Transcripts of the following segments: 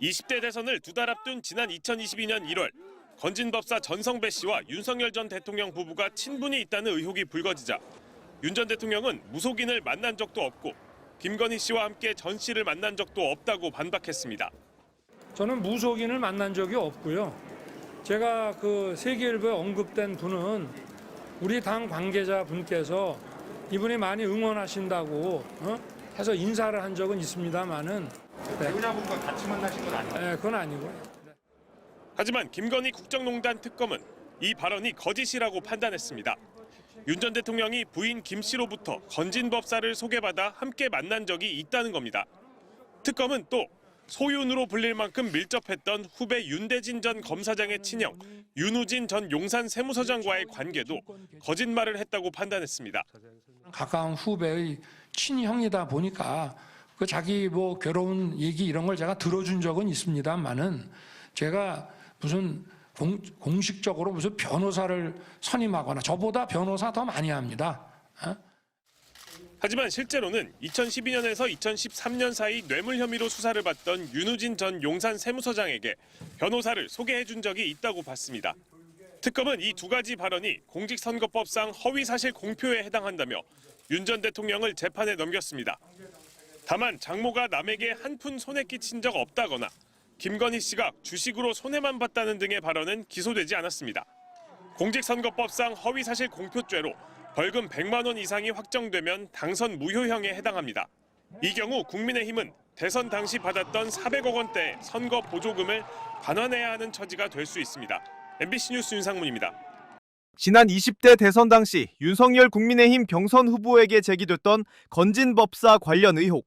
20대 대선을 두 달 앞둔 지난 2022년 1월 건진법사 전성배 씨와 윤석열 전 대통령 부부가 친분이 있다는 의혹이 불거지자 윤 전 대통령은 무속인을 만난 적도 없고 김건희 씨와 함께 전 씨를 만난 적도 없다고 반박했습니다. 저는 무속인을 만난 적이 없고요. 제가 그 세계일보에 언급된 분은 우리 당 관계자 분께서 이분이 많이 응원하신다고 해서 인사를 한 적은 있습니다만은 배우자분과 같이 만나신 건 아니에요? 네, 그건 아니고요. 하지만 김건희 국정농단 특검은 이 발언이 거짓이라고 판단했습니다. 윤 전 대통령이 부인 김 씨로부터 건진법사를 소개받아 함께 만난 적이 있다는 겁니다. 특검은 또 소윤으로 불릴 만큼 밀접했던 후배 윤대진 전 검사장의 친형 윤우진 전 용산 세무서장과의 관계도 거짓말을 했다고 판단했습니다. 가까운 후배의 친형이다 보니까 그 자기 뭐 괴로운 얘기 이런 걸 제가 들어준 적은 있습니다만은 제가 무슨 공식적으로 무슨 변호사를 선임하거나 저보다 변호사 더 많이 합니다. 하지만 실제로는 2012년에서 2013년 사이 뇌물 혐의로 수사를 받던 윤우진 전 용산 세무서장에게 변호사를 소개해준 적이 있다고 봤습니다. 특검은 이 두 가지 발언이 공직선거법상 허위사실 공표에 해당한다며 윤 전 대통령을 재판에 넘겼습니다. 다만 장모가 남에게 한 푼 손해 끼친 적 없다거나 김건희 씨가 주식으로 손해만 봤다는 등의 발언은 기소되지 않았습니다. 공직선거법상 허위사실 공표죄로 벌금 100만 원 이상이 확정되면 당선 무효형에 해당합니다. 이 경우 국민의힘은 대선 당시 받았던 400억 원대 선거 보조금을 반환해야 하는 처지가 될 수 있습니다. MBC 뉴스 윤상문입니다. 지난 20대 대선 당시 윤석열 국민의힘 경선 후보에게 제기됐던 건진법사 관련 의혹.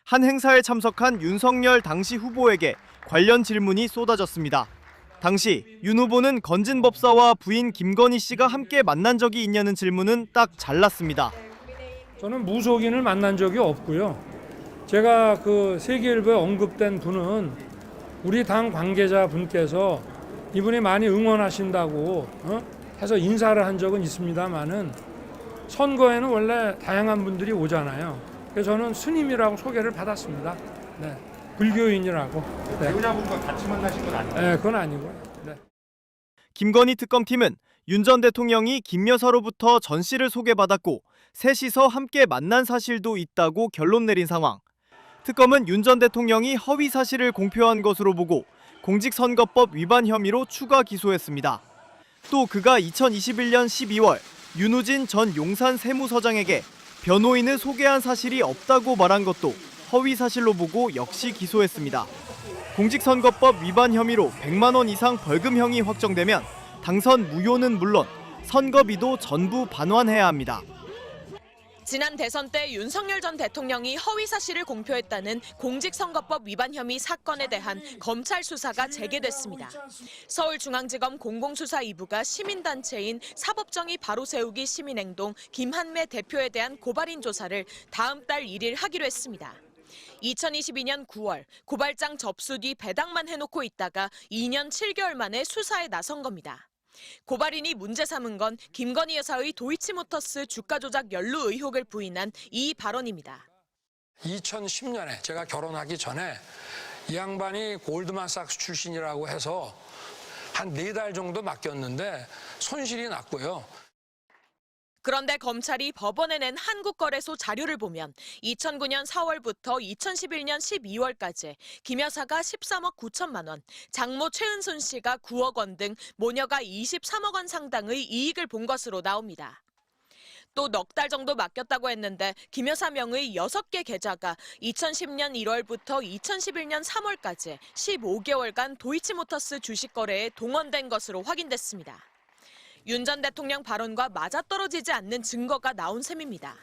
한 행사에 참석한 윤석열 당시 후보에게 관련 질문이 쏟아졌습니다. 당시 윤 후보는 건진법사와 부인 김건희 씨가 함께 만난 적이 있냐는 질문은 딱 잘랐습니다. 저는 무속인을 만난 적이 없고요. 제가 그 세계일보에 언급된 분은 우리 당 관계자 분께서 이분이 많이 응원하신다고 해서 인사를 한 적은 있습니다만은 선거에는 원래 다양한 분들이 오잖아요. 그래서 저는 스님이라고 소개를 받았습니다. 네, 불교인이라고. 네. 배우자분과 같이 만나신 건 아니에요? 네, 그건 아니고요. 네. 김건희 특검팀은 윤 전 대통령이 김 여사로부터 전 씨를 소개받았고 셋이서 함께 만난 사실도 있다고 결론 내린 상황. 특검은 윤 전 대통령이 허위 사실을 공표한 것으로 보고 공직선거법 위반 혐의로 추가 기소했습니다. 또 그가 2021년 12월 윤우진 전 용산 세무서장에게 변호인을 소개한 사실이 없다고 말한 것도 허위 사실로 보고 역시 기소했습니다. 공직선거법 위반 혐의로 100만 원 이상 벌금형이 확정되면 당선 무효는 물론 선거비도 전부 반환해야 합니다. 지난 대선 때 윤석열 전 대통령이 허위 사실을 공표했다는 공직선거법 위반 혐의 사건에 대한 검찰 수사가 재개됐습니다. 서울중앙지검 공공수사 2부가 시민단체인 사법정의 바로세우기 시민행동 김한매 대표에 대한 고발인 조사를 다음 달 1일 하기로 했습니다. 2022년 9월 고발장 접수 뒤 배당만 해놓고 있다가 2년 7개월 만에 수사에 나선 겁니다. 고발인이 문제 삼은 건 김건희 여사의 도이치모터스 주가 조작 연루 의혹을 부인한 이 발언입니다. 2010년에 제가 결혼하기 전에 이 양반이 골드만삭스 출신이라고 해서 한 4달 정도 맡겼는데 손실이 났고요. 그런데 검찰이 법원에 낸 한국거래소 자료를 보면 2009년 4월부터 2011년 12월까지 김 여사가 13억 9천만 원, 장모 최은순 씨가 9억 원 등 모녀가 23억 원 상당의 이익을 본 것으로 나옵니다. 또 넉 달 정도 맡겼다고 했는데 김 여사 명의 6개 계좌가 2010년 1월부터 2011년 3월까지 15개월간 도이치모터스 주식 거래에 동원된 것으로 확인됐습니다. 윤 전 대통령 발언과 맞아떨어지지 않는 증거가 나온 셈입니다.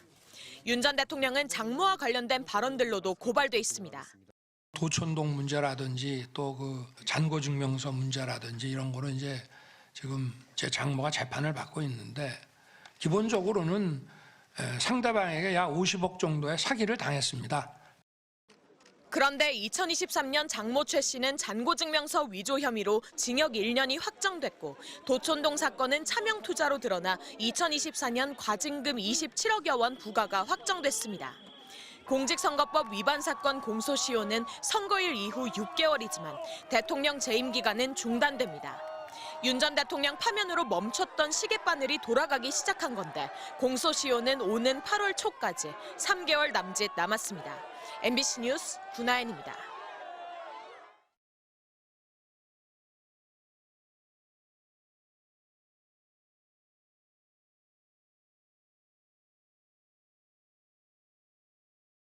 윤 전 대통령은 장모와 관련된 발언들로도 고발돼 있습니다. 도촌동 문제라든지 또 그 잔고증명서 문제라든지 이런 거는 이제 지금 제 장모가 재판을 받고 있는데 기본적으로는 상대방에게 약 50억 정도의 사기를 당했습니다. 그런데 2023년 장모 최 씨는 잔고증명서 위조 혐의로 징역 1년이 확정됐고 도촌동 사건은 차명 투자로 드러나 2024년 과징금 27억여 원 부과가 확정됐습니다. 공직선거법 위반 사건 공소시효는 선거일 이후 6개월이지만 대통령 재임 기간은 중단됩니다. 윤 전 대통령 파면으로 멈췄던 시계바늘이 돌아가기 시작한 건데 공소시효는 오는 8월 초까지 3개월 남짓 남았습니다. MBC 뉴스 구나연입니다.